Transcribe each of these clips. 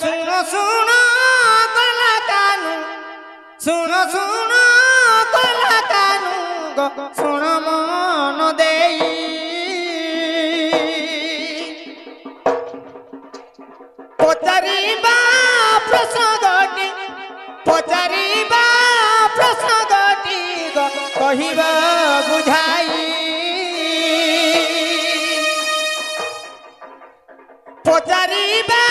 सुनो सुनो कला कानू सुनो सुनो कला कानू गो सुनो मन देई पचारिबा प्रसंगटी पचारिबा प्रसंगटी गो कहिबा बुझाई पचारिबा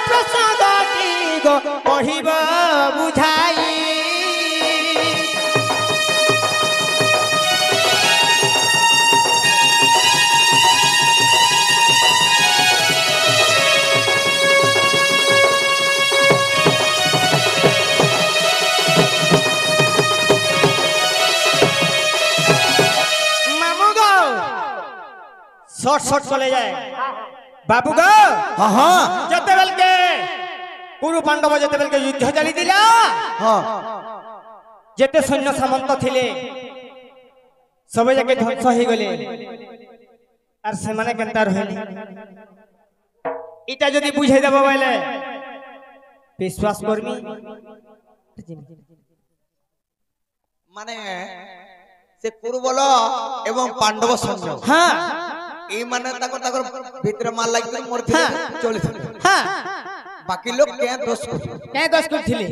प्रसंगटी गो कहिबा बुझाई मामू गो शॉर्ट शॉर्ट चले जाए बाबू गो हाँ हाँ जते बेल के कुरु पांडव जते बेल के युद्ध चली दिला हाँ जेते सैन्य सामंत थिले सबे जाके ध्वंस हो गले आर से माने केनता रहले इटा जदी बुझाई देबो बोले विश्वास करमी माने से कुरुबल एवं पांडव सैन्य हां এই মানে তাকর ভিতরে মাল লাগি মরতে চলে हां বাকি লোক কে দোষ করथिले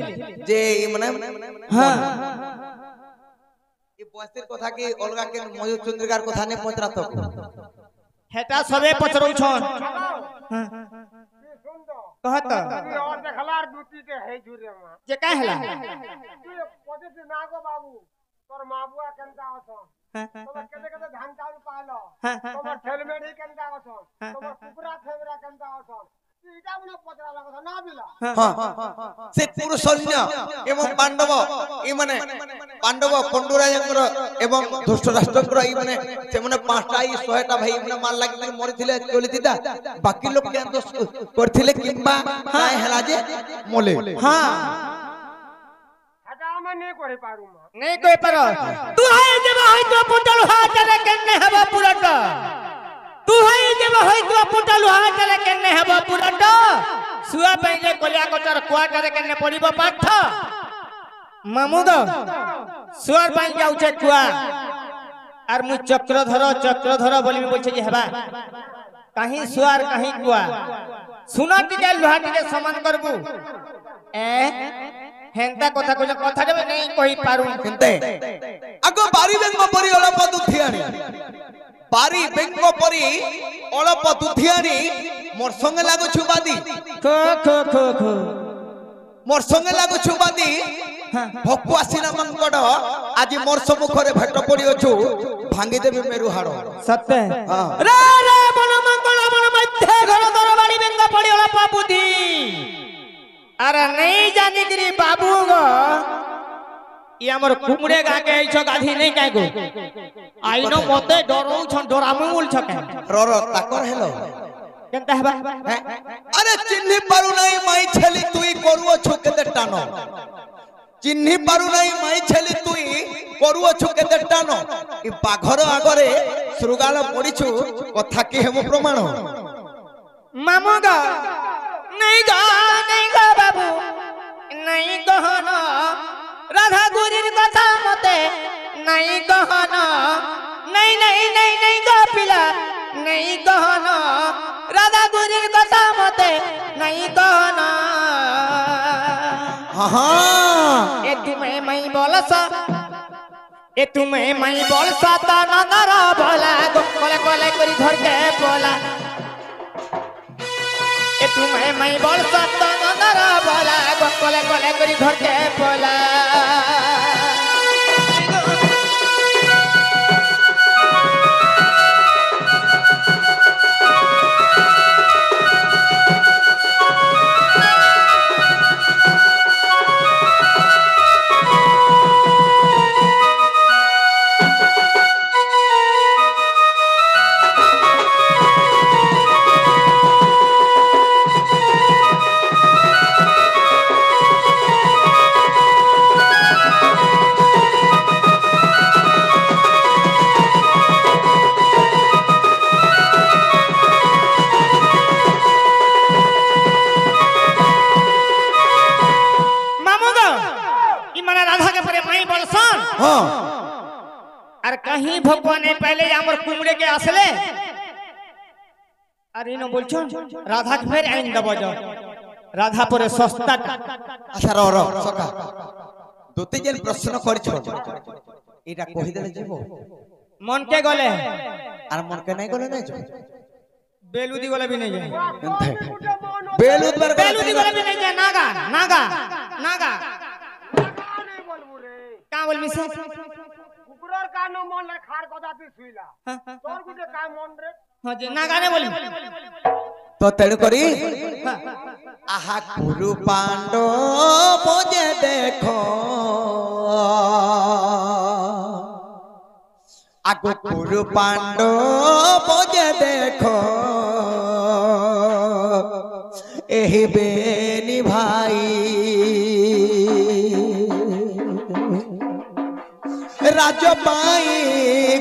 যে এই মানে हां এই বয়সের কথা কি অলগা কে ময়ূর চন্দ্রিকার কথা নে পচরাত हेटा सबे पचरौ छन कहत और देखलार दूती के है जुरे मा जे काहे हला तू पदे से नागो बाबू तोर माबुआ केनता अछन तोर केते केते धान चाउल पालो तोर हेलमेट ही केनता अछन तोर कुकुरा फेवरा केनता अछन इटा मने पचरा लागो ना बिला हां से पुरु सैन्य एवं पांडव এই মানে পাণ্ডব পণ্ডুরাজଙ୍କର এবং ধৃষ্টরাষ্ট্রଙ୍କର এই মানে সেমনে পাঁচটা এই 100টা ভাই মানে মাল লাগি মরিଥିଲେ চলিতিতা বাকি লোক কে দোষ করଥିଲେ কিংবা কাই হেলা যে মলে हां हटा मैं नहीं करे पारू मा नहीं कोई पर तू है जब होई तो पुटल हाथ रे केने हबा पुरट तू है जब होई तो पुटल हाथ रे केने हबा पुरट सुआ पहिले कोलिया कोटर क्वार्टर रे केने पड़िबो पाठ मामुद सुआर पाई जाउ छे कुआ आर मु चक्रधर बोली बोलछे जे हबा कहीं सुआर कहीं कुआ सुना टिके लोहा टिके समान करबू ए हेंता कथा कोन कथा देबे नहीं कहि पारू हेंते आगो बारी बेंग परी अलप दुथियानी बारी बेंग परी अलप दुथियानी मोर संगे लागो छुबादी खो खो खो खो मोर संगे लागो छुबादी भक्कु आसीना मंगड आज मोर सम्मुखरे भेट पड़ी अछु भांगी देबे मेरु हाड़ सत्य हां रे रे मन मंगल मन मध्य घर दरबारी बेंग पड़ी अलप बुद्धि अरे नहीं जानी गिरी बाबू गो ये हमर कुमड़े गा के आइछो गाधी नहीं काई गो आइनो मते डरौ छन डरामुल छके रर ताकर हेलो केनता हबा अरे चिन्हि पारु नहीं माई छेली तुई करूओ छु केते टानो चिन्हि पारु नहीं माई छेली तुई करूओ छु केते टानो ई बाघर आगरे श्रुगाल पडिछु कथा की हेमो प्रमाण मामू गो नहीं गो बाबू नहीं गहन राधा गुरीर कथा मते नहीं गहन नहीं नहीं नहीं नहीं गो पिला नहीं गहन राधा गुरीर कथा मते नहीं गहन हां ए तुम्हें मई बोलसा ए तुम्हें मई बोलसा ता नगर बोला कोले कोले करी घर के बोला ए तुम्हें मैं बोल सकता नगर बोला कोले कोले करी घर के बोला कहीं भगवान पहले हमर कुमड़े के आसले আর ইনো বলছো রাধা কে ফের আইন দেব যাও রাধা পরে সস্তা আচ্ছা র সকা দুতে যেন প্রশ্ন করিছ এটা কই দেলে যাব মন কে গলে আর মন কে নাই গলে নাই যাব বেলুদি গলে भी नहीं जाए বেলুদ বার বেলুদি গলে भी नहीं जाए नागा नागा नागा नहीं बोलबू रे का बोलबी से কুকুরের কান মন লে খার কথা তুই শুইলা তোর গুটে কাই মন রে हां जी नागा ने बोली তো তেড় করি আহা গুরু পাণ্ডব যে দেখো আগো গুরু পাণ্ডব যে দেখো এহি বেনি ভাই রাজ পাই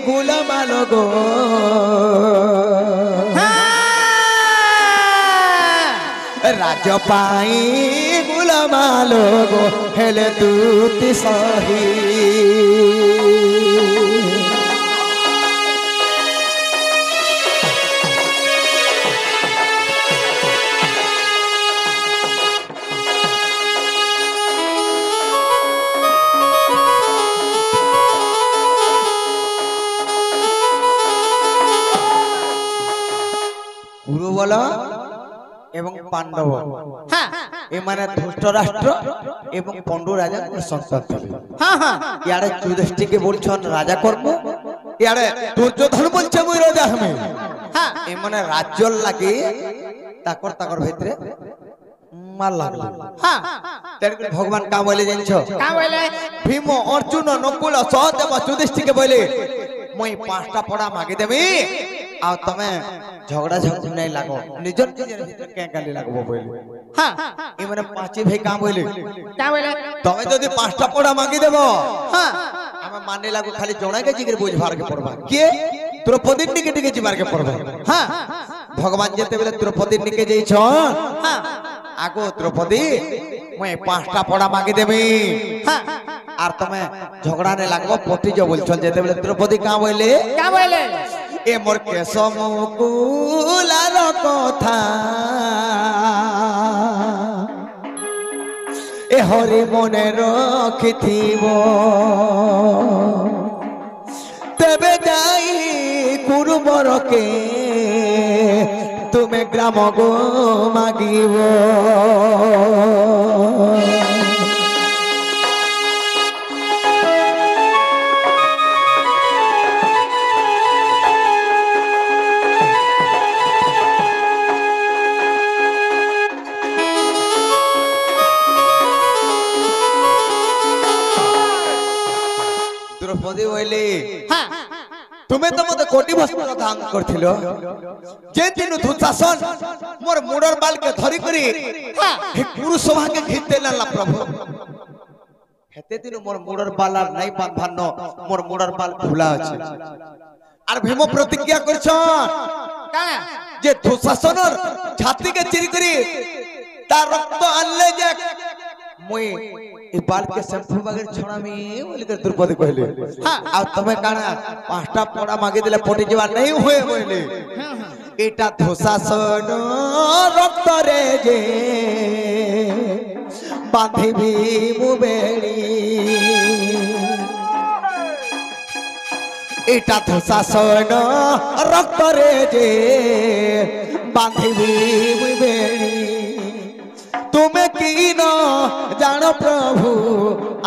গুলামালো গো রাজ পাই গুলামালো গো হেলে তুতি সহি গুরু বলো এবং পাণ্ডব हां এ মানে ধৃতরাষ্ট্র এবং পণ্ডু রাজা সন্তান ছিল हां हां ইয়ারে যুধিষ্ঠিরকে বলছন রাজা করব ইয়ারে দুর্যোধন বলছে মই রাজা হমে हां এ মানে রাজ্যর লাগি তাকর ভিতরে মার লাগলো हां তেড় ভগবান কা বলে জানছো का बोले ভীম অর্জুন নকুল সহদেব যুধিষ্ঠিরকে বলে মই পাঁচটা পড়া মাগি দেবি আর তুমি ঝগড়া নাই লাগো নিজের ভিতরে কে গালি লাগবো বলে हां এ মানে পাঁচে ভাই কা বলে का बोले তুমি যদি পাঁচটা পড়া মাগি দেব हां আমি মানে লাগো খালি জোড়াকে জিগির বুঝ ভারকে পড়বা কে দ্রৌপদীর নিকে টিকে জিমারকে পড়বা हां ভগবান যেতে বলে দ্রৌপদীর নিকে যাইছ हां আগো দ্রৌপদী মই পাঁচটা পড়া মাগি দেবি हां আর তুমি ঝগড়া নে লাগবো পতিজ বলছন যেতে বলে দ্রৌপদী কা বলে का बोले এ মোর কেশ মুকুলার কথা এ হরি মনে রখিথিব তেবে যাই কুরুবরকে তুমি গ্রাম গো মাগিব দ্রৌপদী বলে हां তুমি তো মতে কোটি বস্ত্র দান করছিল যে দিন দুঃশাসন মোর মুড়র বালকে ধরি করি हां হে গুরু সভাকে ঘিরতে নালা প্রভু হেতে দিন মোর মুড়র বাল আর নাই বাঁধান্ন মোর মুড়র বাল খোলা আছে আর ভীম প্রতিজ্ঞা করছ का যে দুঃশাসনর ছাতিকে চিরি করি তার রক্ত আনলে যে মই এই বালকে শ্যাম্পু বাগের ছড়ামি বলি করে দ্রৌপদী কইলে हां আর তুমি কানা পাঁচটা পড়া মাগি দিলে পটি যাওয়া নাই হয়ে বইলে এটা ধোসাসন রক্তরে যে বাঁধিবি মুবেড়ি এটা ধোসাসন রক্তরে যে বাঁধিবি মুবেড়ি তুমি কি ন জানো প্রভু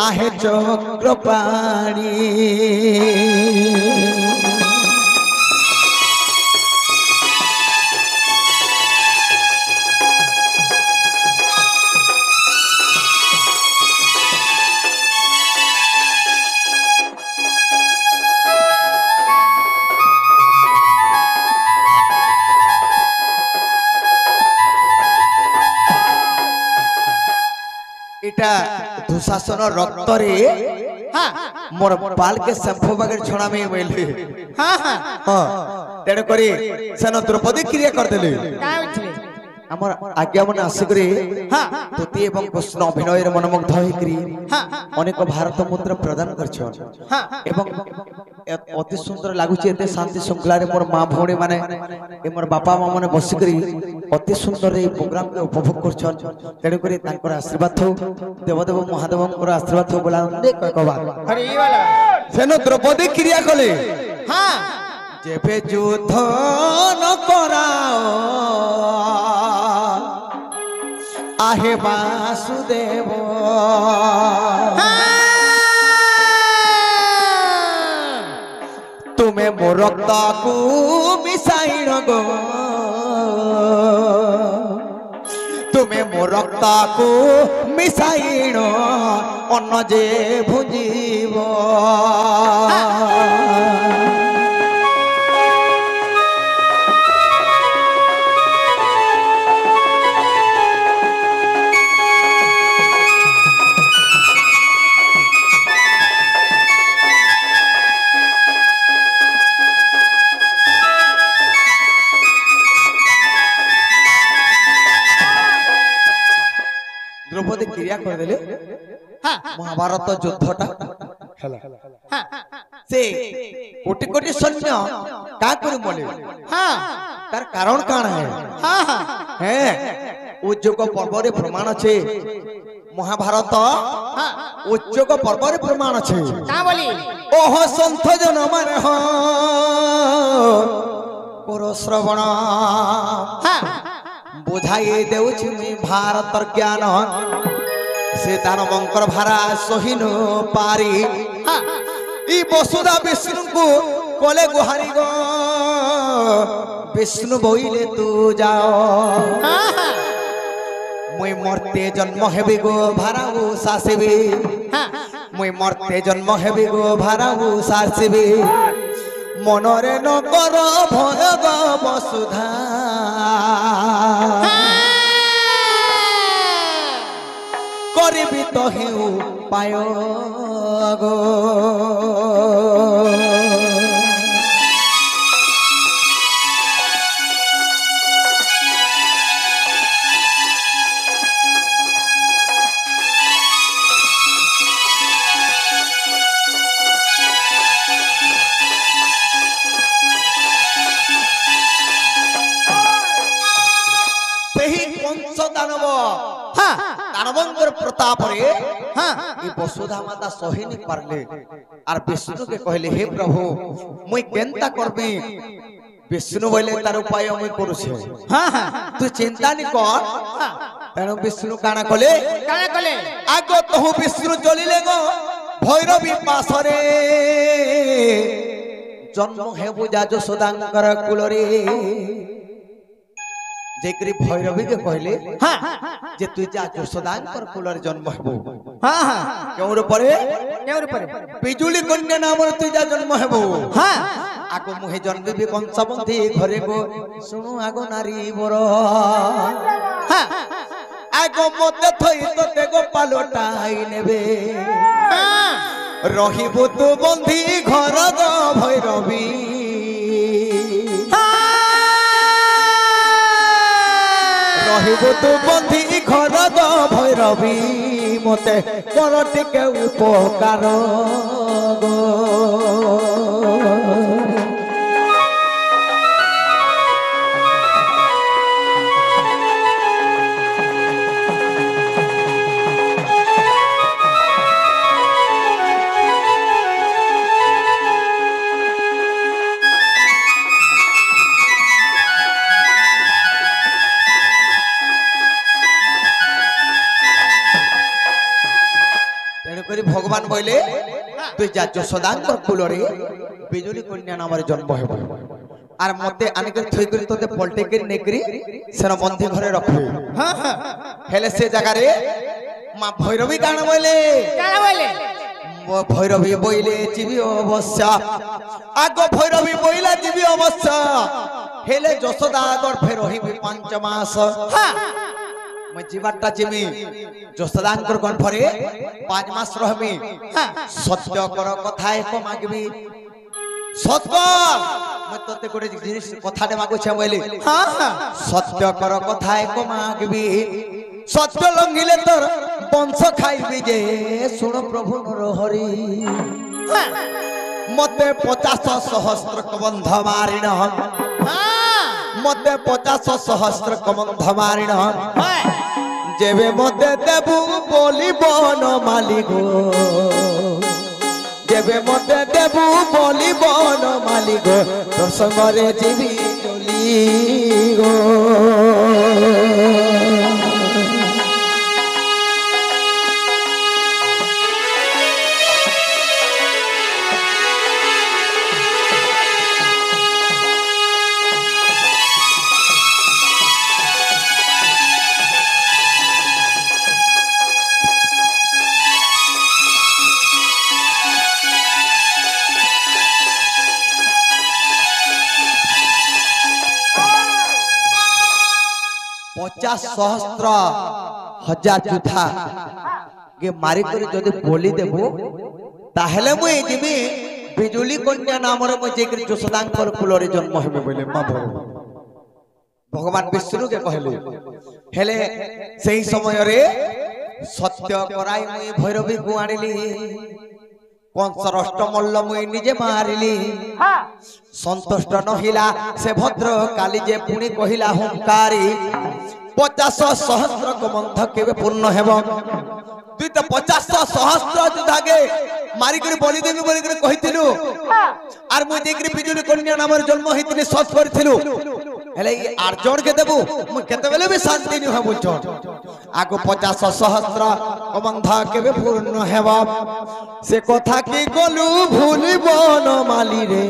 আহে চক্র পাণি এটা দুঃশাসন রক্তরে हां মোর বালকে শ্যাম্পু বাগের ছড়ামি বইলে हां हां হ্যাঁ তেড় করি সেন দ্রৌপদী ক্রিয়া করদেলি का उठले আমার আজ্ঞা মনে আসিকরি হ্যাঁ তুতি এবং কৃষ্ণ অভিনয়ের মনোমুগ্ধ হইকরি হ্যাঁ অনেক ভারত মুদ্রা প্রদান করছন হ্যাঁ এবং অতি সুন্দর লাগুছে এতে শান্তি শৃঙ্খলারে মোর মা ভৌণী মানে এ মোর বাপা মা মানে বসিকরি অতি সুন্দর এই প্রোগ্রামকে উপভোগ করছন তেণু করে তাঙ্কর আশীর্বাদ থাও দেবদেব মহাদেবঙ্কর আশীর্বাদ থাও বলা অনেক কবার আরে এই वाला সেন দ্রৌপদী ক্রিয়া কলে হ্যাঁ যেবে যুদ্ধ ন করাও আহে বাসুদেব তুমি মো রক্তকু মিশাইণ গো তুমি মো রক্তকু মিশাইণ অন্ন যে ভুজিব দ্রৌপদী ক্রিয়া করে দিলে হ্যাঁ মহাভারত যুদ্ধটা হ্যাঁ সে কোটি কোটি সৈন্য কা করে বলে হ্যাঁ তার কারণ কাণ হ্যাঁ হ্যাঁ উজ্জোগ পর্বরে প্রমাণ আছে মহাভারত হ্যাঁ উজ্জোগ পর্বরে প্রমাণ আছে কা বলি ওহ সন্থ জন মানে হ কর শ্রবণ হ্যাঁ বুঝাই দেউছি মুই ভারতর জ্ঞান সে দানবঙ্কর ভারা সহিন পারি হ্যাঁ ই বসুধা বিষ্ণুଙ୍କୁ কলে গুহারি গো বিষ্ণু বইলে তু যাও হ্যাঁ মুই মর্তে জন্ম হেবি গো ভারাউ শাসিবি হ্যাঁ মুই মর্তে জন্ম হেবি গো ভারাউ শাসিবি মনরে নকর ভয় গো বসুধা করিবি তো হেউ পায় গো দানব হ্যাঁ দানবঙ্কর প্রতাপরে হ্যাঁ এই বসুধা মাতা সহিনি পারলে আর বিষ্ণুকে কহিলে হে প্রভু মুই কেনতা করবি বিষ্ণু বলে তার উপায় মুই করুছে হ্যাঁ হ্যাঁ তুই চিন্তা নি কর তেণু বিষ্ণু কানা কলে কানে কলে আগ তহু বিষ্ণু চলিলে গো ভৈরবী পাশরে জন্ম হেবু যা যশোদাঙ্কর কুলরে যেকরি ভৈরবীকে কহিলে হ্যাঁ যে তুই যা যশোদাঙ্কর কুলরে জন্ম হেবু হ্যাঁ হ্যাঁ কেউর পরে কেউর পরে বিজুলি কন্যা নামর তুই যা জন্ম হেবু হ্যাঁ আগো মুহে জন্মিবি বংশবন্ধী ঘরে গো শুনু আগো নারী বর হ্যাঁ আগো মতে থই তোতে গো পালটাই নেবে হ্যাঁ রহিবু তু বন্ধী ঘর গো ভৈরবী রহিবু তু বন্ধী ঘর গো ভৈরবী মতে কর টিকে উপকার গো তেণুকরি ভগবান বইলে তুই যা যশোদাঙ্কর কুলরে বিজুলি কন্যা নামের জন্ম হেব আর মতে আনিকে থই করি তোতে পল্টে করি নেকরি সেন বন্ধি ঘরে রাখবে হ্যাঁ হ্যাঁ হেলে সে জায়গারে মা ভৈরবী কাণ বইলে কানে বলে ভৈরবী বইলে জীবি অবশ্য আগ ভৈরবী বইলা জীবি অবশ্য হেলে যশোদা গর্ভে রহিবি 5 মাস হ্যাঁ মই জীবাটা জিমি যশোদাঙ্কর গর্ভরে 5 মাস রহমি হ্যাঁ সত্য কর কথা এক মাগবি সত্য মই তোতে গোটে জিনিস কথাতে মাগুছে বলি हाँ हाँ সত্য কর কথা এক মাগবি সত্য লঙ্ঘিলে তোর বংশ খাইবি যে শুণ প্রভু নরহরি মতে 50 সহস্র কবন্ধ মারিণ हाँ মতে 50 সহস্র কবন্ধ মারিণ हाँ যেবে মতে দেবু বলি বন মালিক যেবে মতে দেবু বলি বন মালিক তোর সঙ্গরে জীবি চলি গো पचास सहस्र हजार जुथा गे मारी कर जदि बोली देबो ताहेले मुई जिमी बिजुली कन्या नाम रे मुई जेकर जोसदांकर कुलरे जन्म हेबे बोले मा भगवान विष्णु के कहले हेले सेही समय रे सत्य कराई मुई भैरवी को आनिली कंसर अष्टमल्ल मुई निजे मारिली संतुष्ट नहिला से भद्र काली जे पुणी कहिला हुंकारी 50 सहस्र कबंध केबे पूर्ण हेबो तुई तो 50 सहस्र जुधागे मारी कर बोली देबी बोली कर कहिथिलु आर मुई देखरी बिजुली कन्या नामर जन्म हेतिले सच करथिलु हेले ई अर्जुन के देबु मुई केते बेले भी शांति नि होबो छ आगो 50 सहस्र कबंध केबे पूर्ण हेबो से कथा की गलु भूलिबो न माली रे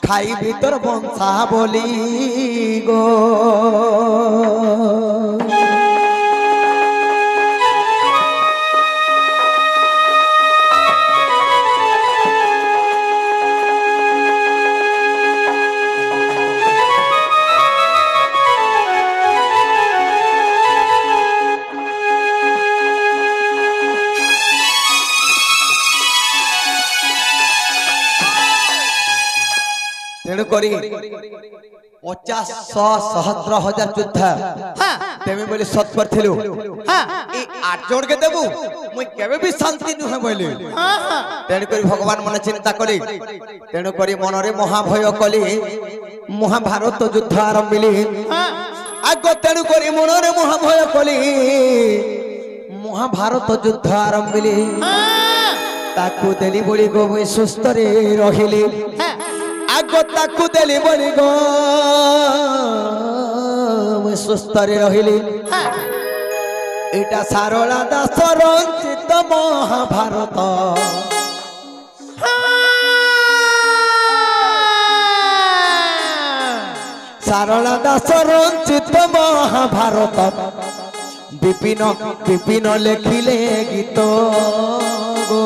खाई भीतर बंसा बोली गो तेणु करी 50 सहस्र हजार युद्ध तेमे बोली सत करथिलु ए आठ जोड़ के देबु मुई केबे भी शांति न होय बोली तेणु करी भगवान मन चिंता कली तेणु करी मन रे महाभय कली महाभारत युद्ध आरंभिली आगो तेणु करी मन रे महाभय कली महाभारत युद्ध आरंभिली ताकू देली बोली गो मुई सुस्त रे रहिली आगो ताकू देली बोली गो मुई सुस्त रे रहिली एटा सारला दास रचित महाभारत सारला दास रचित महाभारत विपिन विपिन लेखिले गीत गो